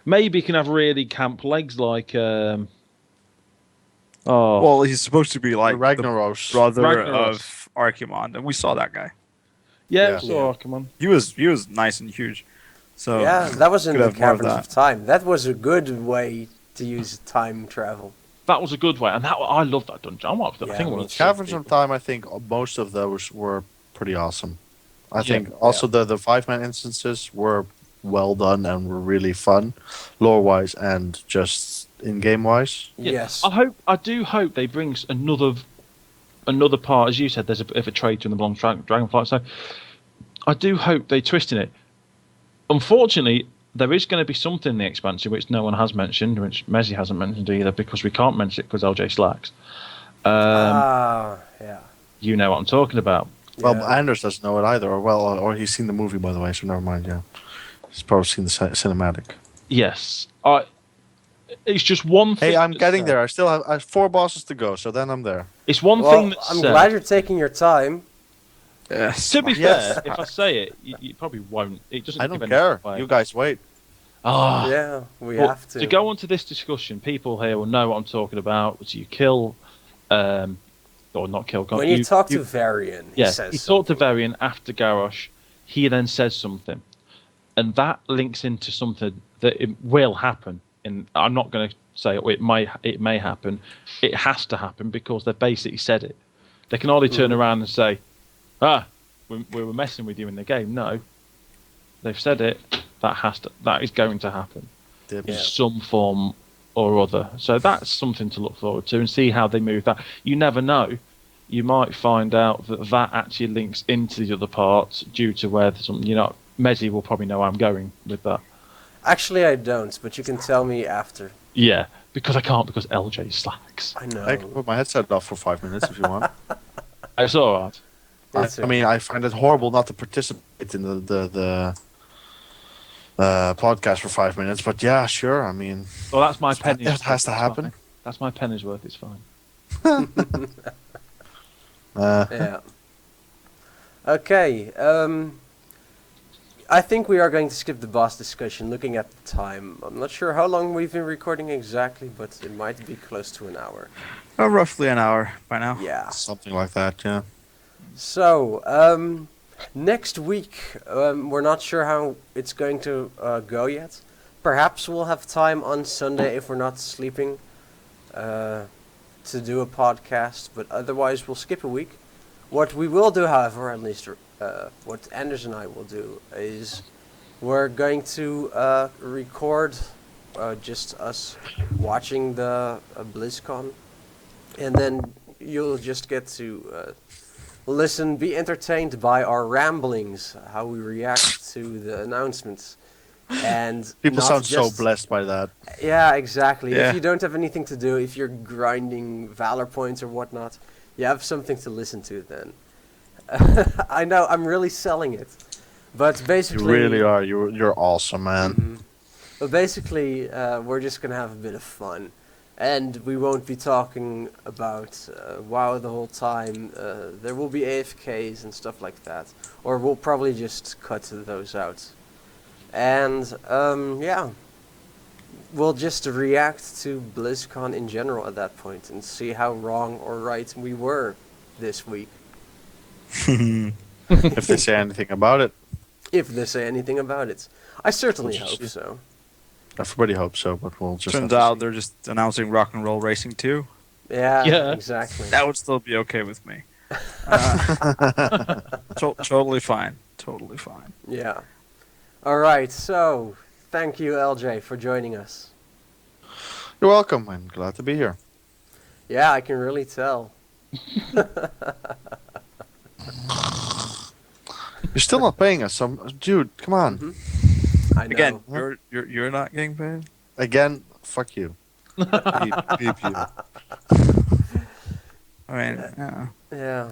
Maybe he can have really camp legs like. Well, he's supposed to be like The Ragnaros. brother Ragnaros. of Archimond, and we saw that guy. yeah, Yeah. so come on. He was nice and huge. So Yeah, that was in could the have more of Caverns of that. Time. That was a good way to use time travel. That was a good way, and I love that dungeon. I think Yeah, I want me to too. Caverns of Time, I think most of those were pretty awesome. I Yeah. think also the 5-man instances were well done and were really fun, lore-wise and just in-game wise. Yeah. Yes. I do hope they bring another part. As you said, there's a bit of a traitor in the Blonde Dragonflight, so I do hope they twist in it. Unfortunately, there is going to be something in the expansion which no one has mentioned, which Mezzy hasn't mentioned either, because we can't mention it because LJ slacks. Yeah. You know what I'm talking about. Well, Yeah. Anders doesn't know it either, or he's seen the movie, by the way, so never mind, yeah. He's probably seen the cinematic. Yes, it's just one thing. Hey, I'm that's getting said. there. I still have 4 bosses to go, so then I'm there. It's one Well, thing that's I'm said. glad you're taking your time. Yes. To be Yes. fair, if I say it, you probably won't. It doesn't. I don't give care. anything away. You guys wait. Ah. Yeah, we But have to. to go on to this discussion, people here will know what I'm talking about. So you kill, or not kill. When you talk to Varian, he yeah, says he talked to something. Varian after Garrosh. He then says something, and that links into something that it will happen. And I'm not going to say it may happen. It has to happen because they basically said it. They can hardly turn around and say, we were messing with you in the game. No, they've said it. That is going to happen Dibs. in Yeah. some form or other. So that's something to look forward to and see how they move that. You never know. You might find out that actually links into the other parts due to where there's something. Mezzy will probably know where I'm going with that. Actually, I don't, but you can tell me after. Yeah, because I can't because LJ slacks. I know. I can put my headset off for 5 minutes if you want. It's all right. It's I mean, I find it horrible not to participate in the podcast for 5 minutes, but yeah, sure. I mean, Well, that's my penny. it has to happen. That's my penny's worth. It's fine. Yeah. Okay. I think we are going to skip the boss discussion. Looking at the time, I'm not sure how long we've been recording exactly, but it might be close to an hour. Roughly an hour by now. Yeah. Something like that, yeah. So, next week, we're not sure how it's going to go yet. Perhaps we'll have time on Sunday if we're not sleeping to do a podcast, but otherwise we'll skip a week. What we will do, however, at least what Anders and I will do, is we're going to record just us watching the BlizzCon, and then you'll just get to listen, be entertained by our ramblings, how we react to the announcements. And People not sound so just- blessed by that. Yeah, exactly. Yeah. If you don't have anything to do, if you're grinding Valor points or whatnot, you have something to listen to then. I know, I'm really selling it. But You basically... really are. You're awesome, man. Mhm. But basically, we're just going to have a bit of fun. And we won't be talking about WoW the whole time. There will be AFKs and stuff like that. Or we'll probably just cut those out. And, yeah. We'll just react to BlizzCon in general at that point and see how wrong or right we were this week. If they say anything about it, If they say anything about it. I certainly We'll hope see. so. everybody hopes so, but we'll just. Turns have to out see. they're just announcing Rock and Roll Racing 2. Yeah, Yeah. exactly. That would still be okay with me. Totally fine. totally fine. Yeah. All right. So, thank you, LJ, for joining us. You're welcome. I'm glad to be here. Yeah, I can really tell. You're still not paying us, so dude, come on. Mhm. I know. Again, you're not getting paid. Again, fuck you. Beep you. I mean, yeah. Yeah.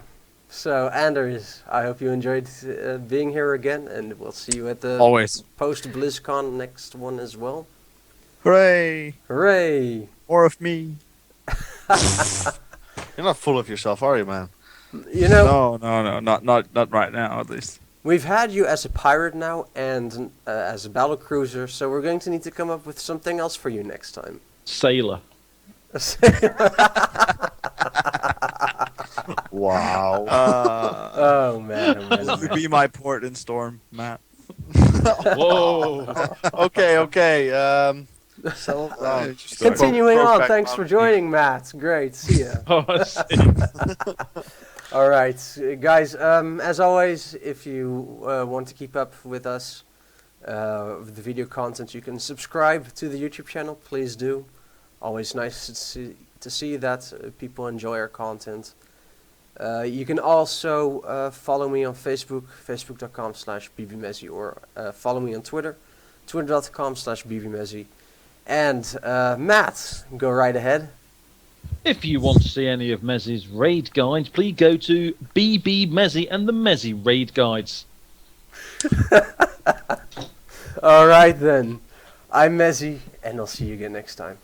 So, Anders, I hope you enjoyed being here again, and we'll see you at the Always. post BlizzCon next one as well. Hooray! Hooray! More of me. You're not full of yourself, are you, man? You know, No, not right now at least. we've had you as a pirate now and as a battle cruiser, so we're going to need to come up with something else for you next time. Sailor. Wow. Oh man, oh, man, oh, Will you man. be my port in storm, Matt? Whoa. Okay. Settle Oh, down. just Continuing Broke on, back thanks on for me. joining, Matt. Great, see ya. Oh, I see. All right, guys. As always, if you want to keep up with us, with the video content, you can subscribe to the YouTube channel. Please do. Always nice to see that people enjoy our content. You can also follow me on Facebook, facebook.com/bbmezzy, or follow me on Twitter, twitter.com/bbmezzy. And Matt, go right ahead. If you want to see any of Mezzy's raid guides, please go to BB Mezzy and the Mezzy raid guides. All right then, I'm Mezzy, and I'll see you again next time.